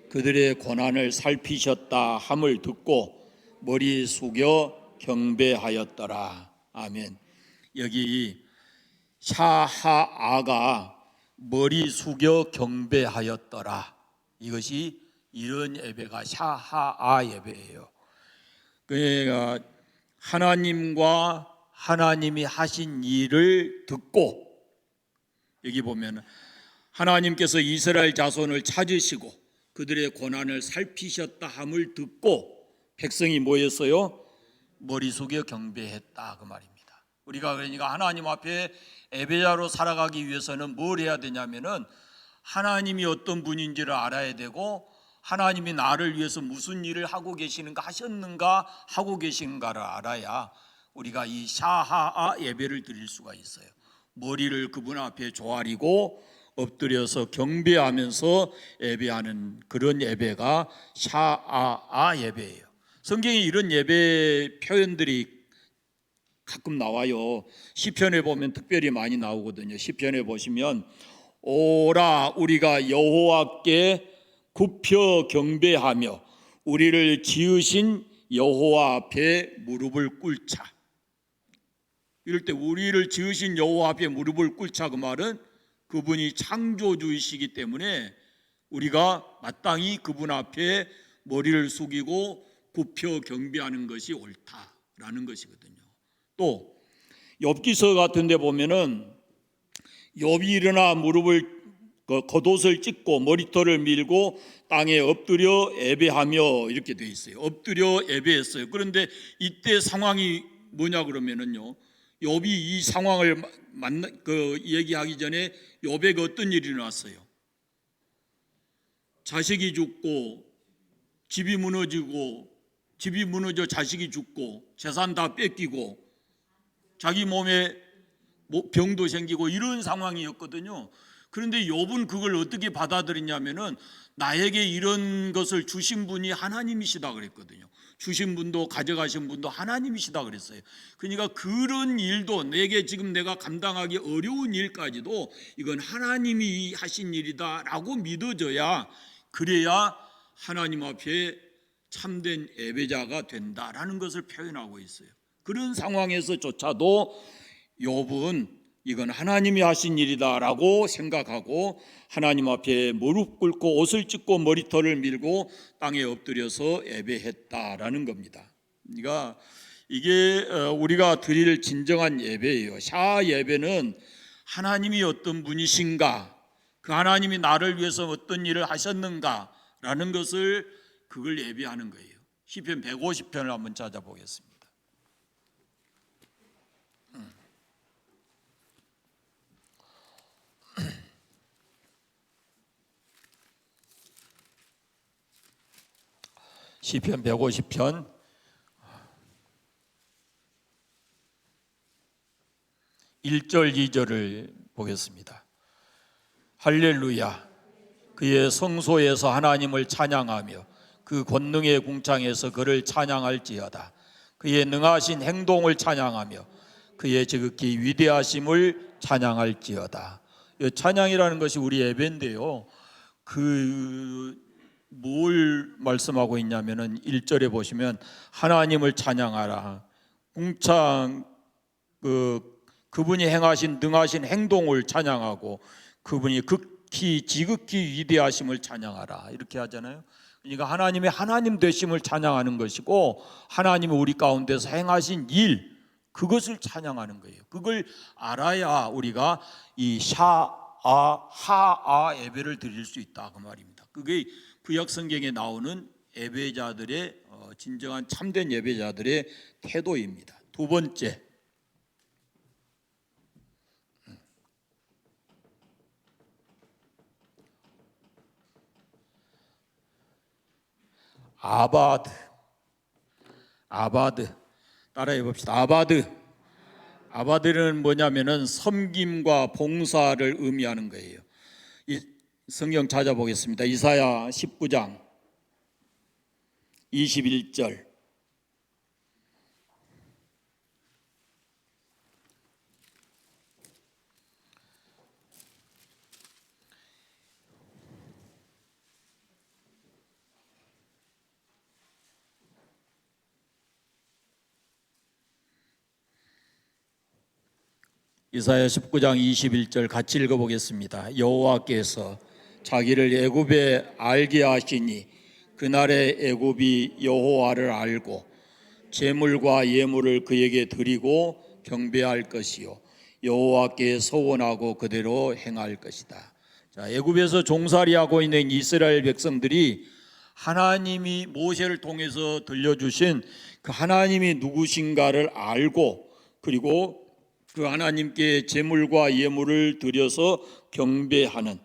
그들의 고난을 살피셨다 함을 듣고 머리 숙여 경배하였더라. 아멘. 여기 샤하아가 머리 숙여 경배하였더라. 이것이 이런 예배가 샤하아 예배예요. 그러니까 하나님과 하나님이 하신 일을 듣고 여기 보면 하나님께서 이스라엘 자손을 찾으시고 그들의 고난을 살피셨다 함을 듣고 백성이 뭐였어요? 머리 숙여 경배했다 그 말입니다. 우리가 그러니까 하나님 앞에 예배자로 살아가기 위해서는 뭘 해야 되냐면은 하나님이 어떤 분인지를 알아야 되고 하나님이 나를 위해서 무슨 일을 하고 계시는가 하셨는가 하고 계신가를 알아야 우리가 이 샤하아 예배를 드릴 수가 있어요. 머리를 그분 앞에 조아리고 엎드려서 경배하면서 예배하는 그런 예배가 샤아아 예배예요. 성경에 이런 예배 표현들이 가끔 나와요. 시편에 보면 특별히 많이 나오거든요. 시편에 보시면 오라 우리가 여호와께 굽혀 경배하며 우리를 지으신 여호와 앞에 무릎을 꿇자. 이럴 때 우리를 지으신 여호와 앞에 무릎을 꿇자, 그 말은 그분이 창조주이시기 때문에 우리가 마땅히 그분 앞에 머리를 숙이고 굽혀 경배하는 것이 옳다라는 것이거든요. 또 욥기서 같은 데 보면은 욥이 일어나 무릎을 겉옷을 찢고 머리털을 밀고 땅에 엎드려 예배하며 이렇게 돼 있어요. 엎드려 예배했어요. 그런데 이때 상황이 뭐냐 그러면은요, 욥이 이 상황을 얘기하기 전에 욥에게 어떤 일이 일어났어요? 자식이 죽고 집이 무너져 자식이 죽고 재산 다 뺏기고 자기 몸에 병도 생기고 이런 상황이었거든요. 그런데 욥은 그걸 어떻게 받아들이냐면은 나에게 이런 것을 주신 분이 하나님이시다 그랬거든요. 주신 분도 가져가신 분도 하나님이시다 그랬어요. 그러니까 그런 일도 내게 지금 내가 감당하기 어려운 일까지도 이건 하나님이 하신 일이다라고 믿어져야, 그래야 하나님 앞에 참된 예배자가 된다라는 것을 표현하고 있어요. 그런 상황에서조차도 욥은 이건 하나님이 하신 일이다라고 생각하고 하나님 앞에 무릎 꿇고 옷을 찢고 머리털을 밀고 땅에 엎드려서 예배했다라는 겁니다. 그러니까 이게 우리가 드릴 진정한 예배예요. 샤 예배는 하나님이 어떤 분이신가, 그 하나님이 나를 위해서 어떤 일을 하셨는가라는 것을 그걸 예배하는 거예요. 시편 150편을 한번 찾아보겠습니다. 시편 150편 1절 2절을 보겠습니다. 할렐루야, 그의 성소에서 하나님을 찬양하며 그 권능의 궁창에서 그를 찬양할지어다. 그의 능하신 행동을 찬양하며 그의 지극히 위대하심을 찬양할지어다. 이 찬양이라는 것이 우리 예배인데요, 뭘 말씀하고 있냐면은 1절에 보시면 하나님을 찬양하라, 궁창 그분이 행하신 능하신 행동을 찬양하고 그분이 지극히 위대하심을 찬양하라 이렇게 하잖아요. 그러니까 하나님의 하나님 되심을 찬양하는 것이고 하나님이 우리 가운데서 행하신 일, 그것을 찬양하는 거예요. 그걸 알아야 우리가 이 하아 예배를 드릴 수 있다 그 말입니다. 그게 구약 성경에 나오는 예배자들의 진정한 참된 예배자들의 태도입니다. 두 번째, 아바드 따라해 봅시다. 아바드는 뭐냐면은 섬김과 봉사를 의미하는 거예요. 이 성경 찾아보겠습니다. 이사야 19장 21절. 이사야 19장 21절 같이 읽어보겠습니다. 여호와께서 자기를 애굽에 알게 하시니 그날의 애굽이 여호와를 알고 제물과 예물을 그에게 드리고 경배할 것이요 여호와께 서원하고 그대로 행할 것이다. 자, 애굽에서 종살이하고 있는 이스라엘 백성들이 하나님이 모세를 통해서 들려주신 그 하나님이 누구신가를 알고, 그리고 그 하나님께 제물과 예물을 드려서 경배하는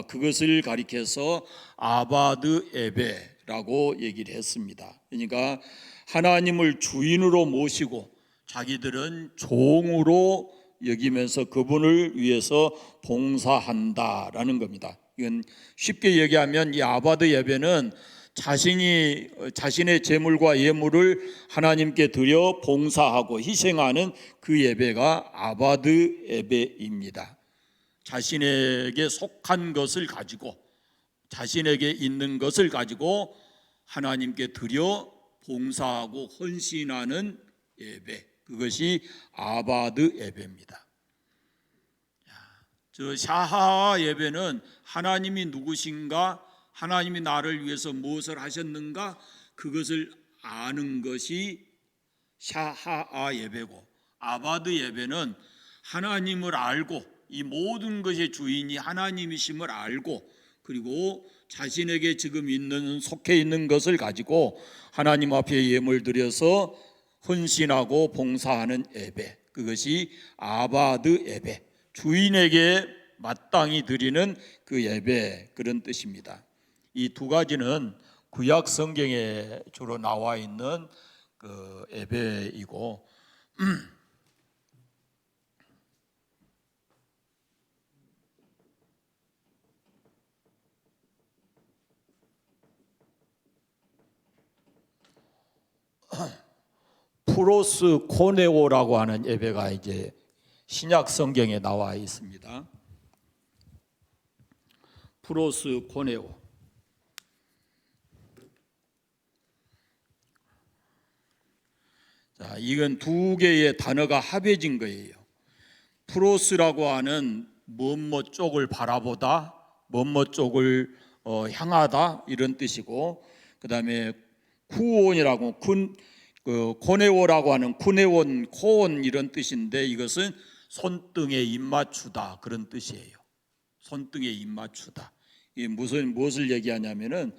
그것을 가리켜서 아바드 예배라고 얘기를 했습니다. 그러니까 하나님을 주인으로 모시고 자기들은 종으로 여기면서 그분을 위해서 봉사한다라는 겁니다. 이건 쉽게 얘기하면 이 아바드 예배는 자신의 재물과 예물을 하나님께 드려 봉사하고 희생하는 그 예배가 아바드 예배입니다. 자신에게 속한 것을 가지고, 자신에게 있는 것을 가지고 하나님께 드려 봉사하고 헌신하는 예배, 그것이 아바드 예배입니다. 저 샤하 예배는 하나님이 누구신가, 하나님이 나를 위해서 무엇을 하셨는가, 그것을 아는 것이 샤하 예배고, 아바드 예배는 하나님을 알고, 이 모든 것의 주인이 하나님이심을 알고, 그리고 자신에게 지금 속해 있는 것을 가지고 하나님 앞에 예물 드려서 헌신하고 봉사하는 예배, 그것이 아바드 예배, 주인에게 마땅히 드리는 그 예배, 그런 뜻입니다. 이 두 가지는 구약 성경에 주로 나와 있는 그 예배이고, 프로스 코네오라고 하는 예배가 이제 신약 성경에 나와 있습니다. 프로스 코네오. 자, 이건 두 개의 단어가 합해진 거예요. 프로스라고 하는 뭐뭐 쪽을 바라보다, 뭐뭐 쪽을 향하다, 이런 뜻이고, 그 다음에 쿠온이라고, 코네오라고 하는 쿠네온, 코온, 이런 뜻인데, 이것은 손등에 입맞추다, 그런 뜻이에요. 손등에 입맞추다. 이게 무엇을 얘기하냐면은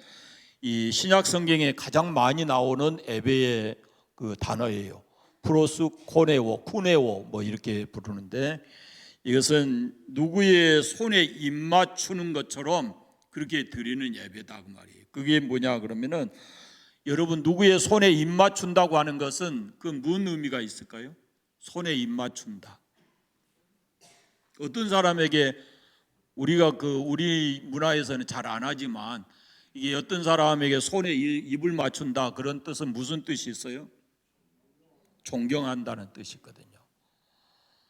이 신약 성경에 가장 많이 나오는 예배의 그 단어예요. 프로스 코네오, 쿠네오 뭐 이렇게 부르는데, 이것은 누구의 손에 입맞추는 것처럼 그렇게 드리는 예배다, 그 말이에요. 그게 뭐냐 그러면은, 여러분 누구의 손에 입맞춘다고 하는 것은 그 무슨 의미가 있을까요? 손에 입맞춘다. 어떤 사람에게 우리가 우리 문화에서는 잘 안 하지만, 이게 어떤 사람에게 손에 입을 맞춘다, 그런 뜻은 무슨 뜻이 있어요? 존경한다는 뜻이거든요.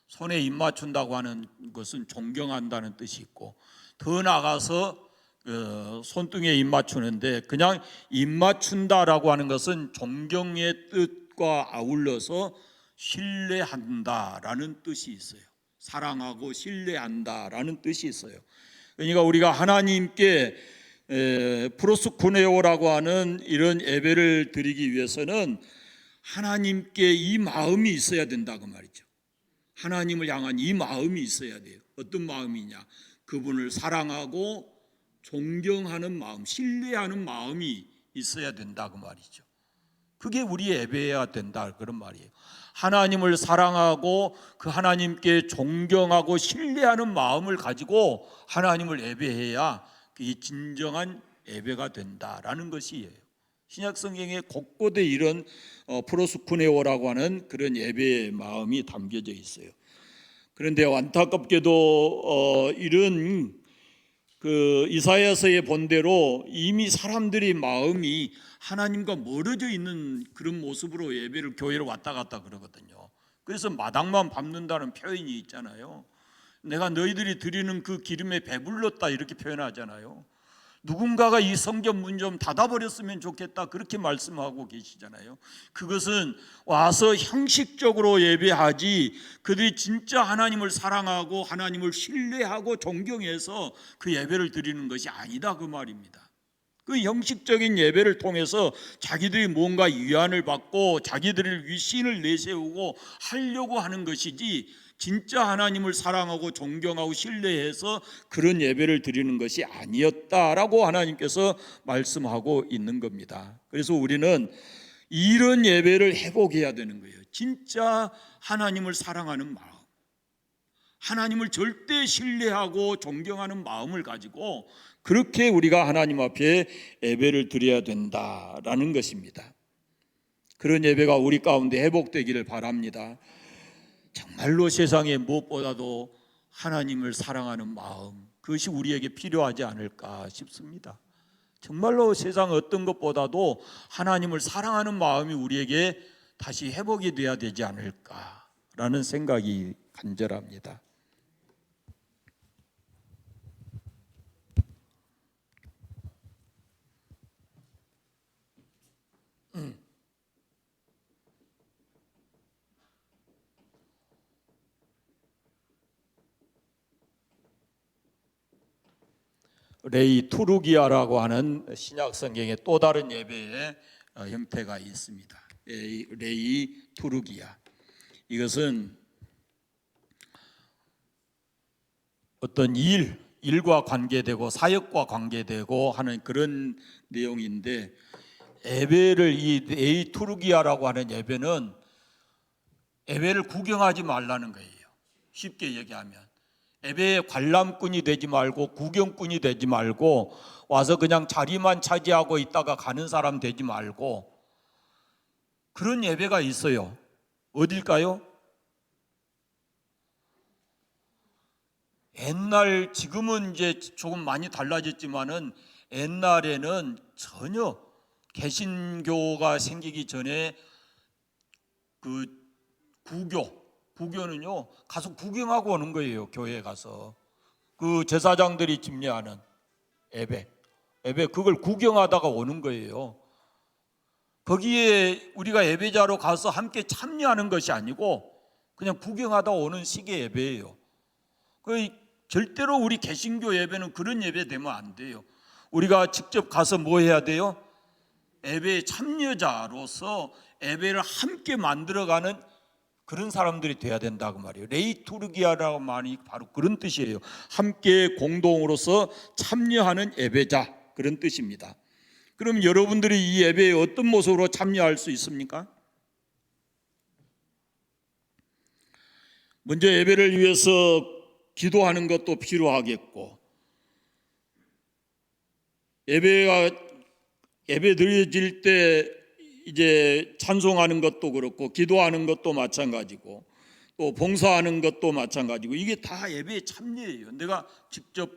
손에 입 맞춘다고 하는 것은 존경한다는 뜻이 있고, 더 나아가서 손등에 입 맞추는데, 그냥 입 맞춘다라고 하는 것은 존경의 뜻과 아울러서 신뢰한다라는 뜻이 있어요. 사랑하고 신뢰한다라는 뜻이 있어요. 그러니까 우리가 하나님께 프로스쿠네오라고 하는 이런 예배를 드리기 위해서는 하나님께 이 마음이 있어야 된다, 그 말이죠. 하나님을 향한 이 마음이 있어야 돼요. 어떤 마음이냐? 그분을 사랑하고 존경하는 마음, 신뢰하는 마음이 있어야 된다, 그 말이죠. 그게 우리의 예배여야 된다, 그런 말이에요. 하나님을 사랑하고 그 하나님께 존경하고 신뢰하는 마음을 가지고 하나님을 예배해야 그게 진정한 예배가 된다라는 것이에요. 신약 성경에 곳곳에 이런 프로스쿠네오라고 하는 그런 예배의 마음이 담겨져 있어요. 그런데 안타깝게도 이런 그 이사야서의 본대로 이미 사람들의 마음이 하나님과 멀어져 있는 그런 모습으로 예배를, 교회를 왔다 갔다 그러거든요. 그래서 마당만 밟는다는 표현이 있잖아요. 내가 너희들이 드리는 그 기름에 배불렀다, 이렇게 표현하잖아요. 누군가가 이 성경 문 좀 닫아버렸으면 좋겠다, 그렇게 말씀하고 계시잖아요. 그것은 와서 형식적으로 예배하지, 그들이 진짜 하나님을 사랑하고 하나님을 신뢰하고 존경해서 그 예배를 드리는 것이 아니다, 그 말입니다. 그 형식적인 예배를 통해서 자기들이 뭔가 위안을 받고 자기들을 위신을 내세우고 하려고 하는 것이지, 진짜 하나님을 사랑하고 존경하고 신뢰해서 그런 예배를 드리는 것이 아니었다라고 하나님께서 말씀하고 있는 겁니다. 그래서 우리는 이런 예배를 회복해야 되는 거예요. 진짜 하나님을 사랑하는 마음, 하나님을 절대 신뢰하고 존경하는 마음을 가지고 그렇게 우리가 하나님 앞에 예배를 드려야 된다라는 것입니다. 그런 예배가 우리 가운데 회복되기를 바랍니다. 정말로 세상에 무엇보다도 하나님을 사랑하는 마음, 그것이 우리에게 필요하지 않을까 싶습니다. 정말로 세상 어떤 것보다도 하나님을 사랑하는 마음이 우리에게 다시 회복이 돼야 되지 않을까라는 생각이 간절합니다. 레이 투르기아라고 하는 신약 성경의 또 다른 예배의 형태가 있습니다. 레이 투르기아. 이것은 어떤 일과 관계되고 사역과 관계되고 하는 그런 내용인데, 예배를 이 레이 투르기아라고 하는 예배는 예배를 구경하지 말라는 거예요. 쉽게 얘기하면 예배의 관람꾼이 되지 말고 구경꾼이 되지 말고 와서 그냥 자리만 차지하고 있다가 가는 사람 되지 말고, 그런 예배가 있어요. 어딜까요? 옛날, 지금은 이제 조금 많이 달라졌지만은 옛날에는 전혀 개신교가 생기기 전에 그 구교는요, 가서 구경하고 오는 거예요. 교회에 가서 그 제사장들이 집례하는 예배 그걸 구경하다가 오는 거예요. 거기에 우리가 예배자로 가서 함께 참여하는 것이 아니고 그냥 구경하다 오는 식의 예배예요. 절대로 우리 개신교 예배는 그런 예배 되면 안 돼요. 우리가 직접 가서 뭐 해야 돼요? 예배의 참여자로서 예배를 함께 만들어가는 그런 사람들이 돼야 된다고 말이에요. 레이투르기아라고 말이 바로 그런 뜻이에요. 함께 공동으로서 참여하는 예배자, 그런 뜻입니다. 그럼 여러분들이 이 예배에 어떤 모습으로 참여할 수 있습니까? 먼저 예배를 위해서 기도하는 것도 필요하겠고, 예배 드려질 때 이제 찬송하는 것도 그렇고 기도하는 것도 마찬가지고 또 봉사하는 것도 마찬가지고, 이게 다 예배의 참여예요. 내가 직접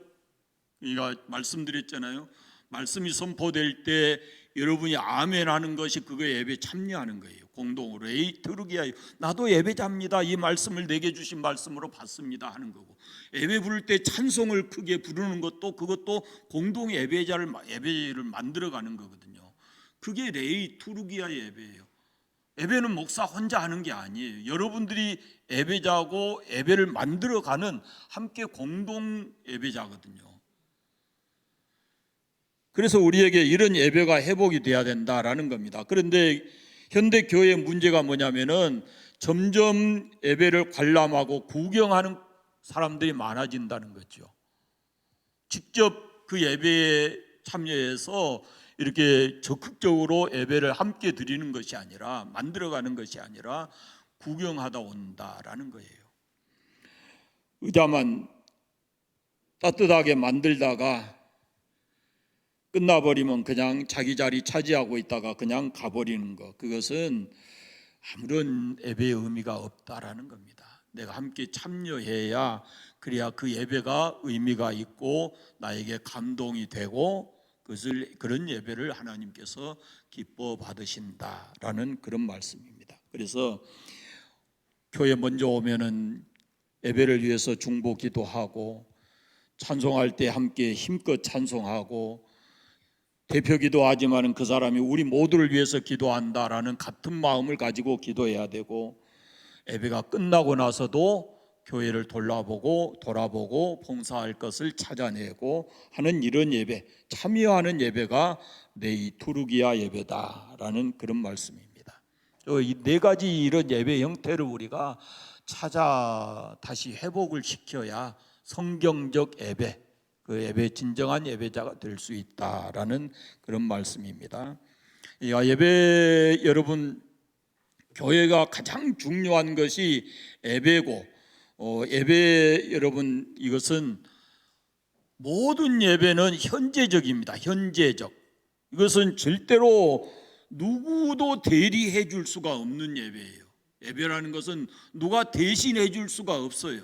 말씀드렸잖아요. 말씀이 선포될 때 여러분이 아멘 하는 것이 그거에 예배에 참여하는 거예요. 공동으로. 레이투르기아, 나도 예배자입니다. 이 말씀을 내게 주신 말씀으로 받습니다 하는 거고, 예배 부를 때 찬송을 크게 부르는 것도 그것도 공동 예배를 만들어가는 거거든요. 그게 레이투르기아 예배예요. 예배는 목사 혼자 하는 게 아니에요. 여러분들이 예배자고 예배를 만들어가는 함께 공동 예배자거든요. 그래서 우리에게 이런 예배가 회복이 돼야 된다라는 겁니다. 그런데 현대 교회의 문제가 뭐냐면은 점점 예배를 관람하고 구경하는 사람들이 많아진다는 거죠. 직접 그 예배에 참여해서 이렇게 적극적으로 예배를 함께 드리는 것이 아니라, 만들어가는 것이 아니라 구경하다 온다라는 거예요. 의자만 따뜻하게 만들다가 끝나버리면 그냥 자기 자리 차지하고 있다가 그냥 가버리는 것, 그것은 아무런 예배의 의미가 없다라는 겁니다. 내가 함께 참여해야, 그래야 그 예배가 의미가 있고 나에게 감동이 되고 그런 예배를 하나님께서 기뻐 받으신다라는 그런 말씀입니다. 그래서 교회 먼저 오면은 예배를 위해서 중보 기도하고, 찬송할 때 함께 힘껏 찬송하고, 대표 기도하지만은 그 사람이 우리 모두를 위해서 기도한다라는 같은 마음을 가지고 기도해야 되고, 예배가 끝나고 나서도 교회를 돌아보고 봉사할 것을 찾아내고 하는 이런 예배, 참여하는 예배가 레이투르기아 예배다라는 그런 말씀입니다. 이 네 가지 이런 예배 형태를 우리가 찾아 다시 회복을 시켜야 성경적 예배, 그 예배 진정한 예배자가 될 수 있다라는 그런 말씀입니다. 예배, 여러분, 교회가 가장 중요한 것이 예배고, 예배, 여러분, 이것은 모든 예배는 현재적입니다. 현재적. 이것은 절대로 누구도 대리해 줄 수가 없는 예배예요. 예배라는 것은 누가 대신해 줄 수가 없어요.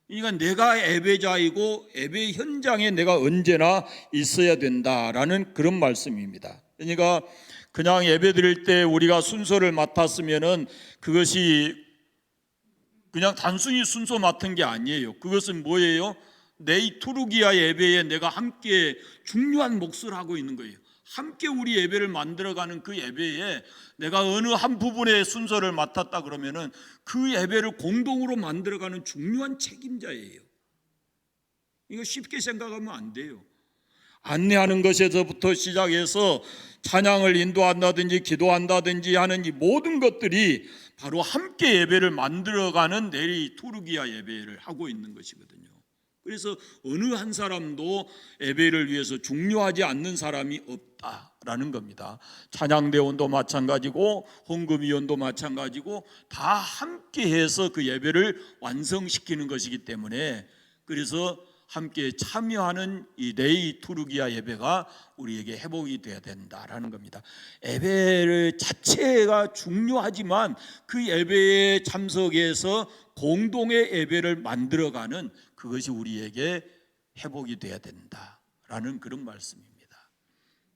그러니까 내가 예배자이고 예배 현장에 내가 언제나 있어야 된다라는 그런 말씀입니다. 그러니까 그냥 예배 드릴 때 우리가 순서를 맡았으면은 그것이 그냥 단순히 순서 맡은 게 아니에요. 그것은 뭐예요? 내 투르기아 예배에 내가 함께 중요한 몫을 하고 있는 거예요. 함께 우리 예배를 만들어가는 그 예배에 내가 어느 한 부분의 순서를 맡았다 그러면은 그 예배를 공동으로 만들어가는 중요한 책임자예요. 이거 쉽게 생각하면 안 돼요. 안내하는 것에서부터 시작해서 찬양을 인도한다든지 기도한다든지 하는 이 모든 것들이 바로 함께 예배를 만들어가는 내리 투르기아 예배를 하고 있는 것이거든요. 그래서 어느 한 사람도 예배를 위해서 중요하지 않는 사람이 없다라는 겁니다. 찬양대원도 마찬가지고 헌금위원도 마찬가지고 다 함께해서 그 예배를 완성시키는 것이기 때문에 그래서 함께 참여하는 이 레이 투르기아 예배가 우리에게 회복이 되어야 된다라는 겁니다. 예배를 자체가 중요하지만 그 예배에 참석해서 공동의 예배를 만들어가는 그것이 우리에게 회복이 되어야 된다라는 그런 말씀입니다.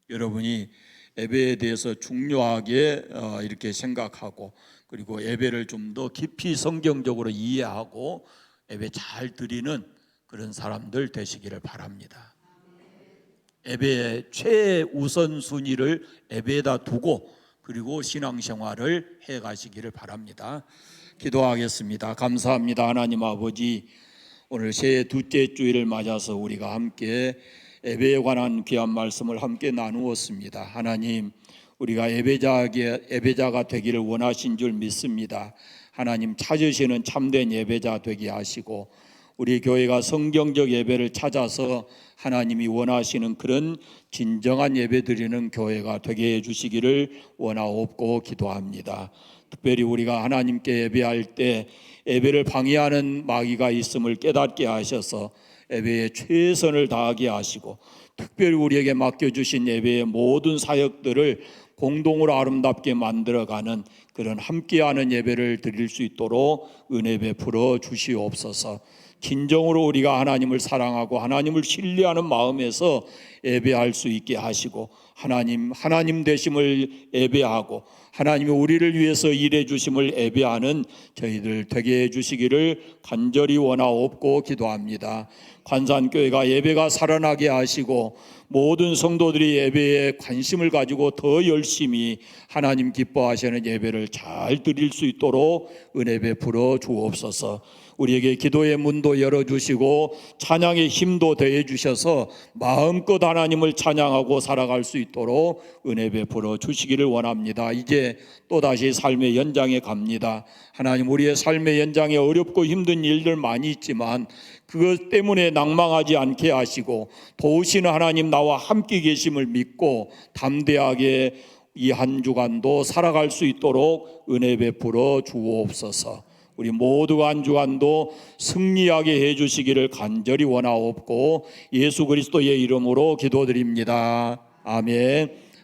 여러분이 예배에 대해서 중요하게 이렇게 생각하고 그리고 예배를 좀 더 깊이 성경적으로 이해하고 예배 잘 드리는 그런 사람들 되시기를 바랍니다. 예배의 최우선순위를 예배에다 두고 그리고 신앙생활을 해가시기를 바랍니다. 기도하겠습니다. 감사합니다. 하나님 아버지, 오늘 새해 둘째 주일을 맞아서 우리가 함께 예배에 관한 귀한 말씀을 함께 나누었습니다. 하나님, 우리가 예배자가 되기를 원하신 줄 믿습니다. 하나님, 찾으시는 참된 예배자 되게 하시고 우리 교회가 성경적 예배를 찾아서 하나님이 원하시는 그런 진정한 예배 드리는 교회가 되게 해주시기를 원하옵고 기도합니다. 특별히 우리가 하나님께 예배할 때 예배를 방해하는 마귀가 있음을 깨닫게 하셔서 예배에 최선을 다하게 하시고 특별히 우리에게 맡겨주신 예배의 모든 사역들을 공동으로 아름답게 만들어가는 그런 함께하는 예배를 드릴 수 있도록 은혜 베풀어 주시옵소서. 진정으로 우리가 하나님을 사랑하고 하나님을 신뢰하는 마음에서 예배할 수 있게 하시고 하나님 되심을 예배하고 하나님이 우리를 위해서 일해 주심을 예배하는 저희들 되게 해 주시기를 간절히 원하옵고 기도합니다. 관산교회가 예배가 살아나게 하시고 모든 성도들이 예배에 관심을 가지고 더 열심히 하나님 기뻐하시는 예배를 잘 드릴 수 있도록 은혜 베풀어 주옵소서. 우리에게 기도의 문도 열어주시고 찬양의 힘도 더해 주셔서 마음껏 하나님을 찬양하고 살아갈 수 있도록 은혜 베풀어 주시기를 원합니다. 이제 또다시 삶의 연장에 갑니다. 하나님, 우리의 삶의 연장에 어렵고 힘든 일들 많이 있지만 그것 때문에 낭망하지 않게 하시고 도우시는 하나님 나와 함께 계심을 믿고 담대하게 이 한 주간도 살아갈 수 있도록 은혜 베풀어 주옵소서. 우리 모두가 한 주간도 승리하게 해주시기를 간절히 원하옵고 예수 그리스도의 이름으로 기도드립니다. 아멘.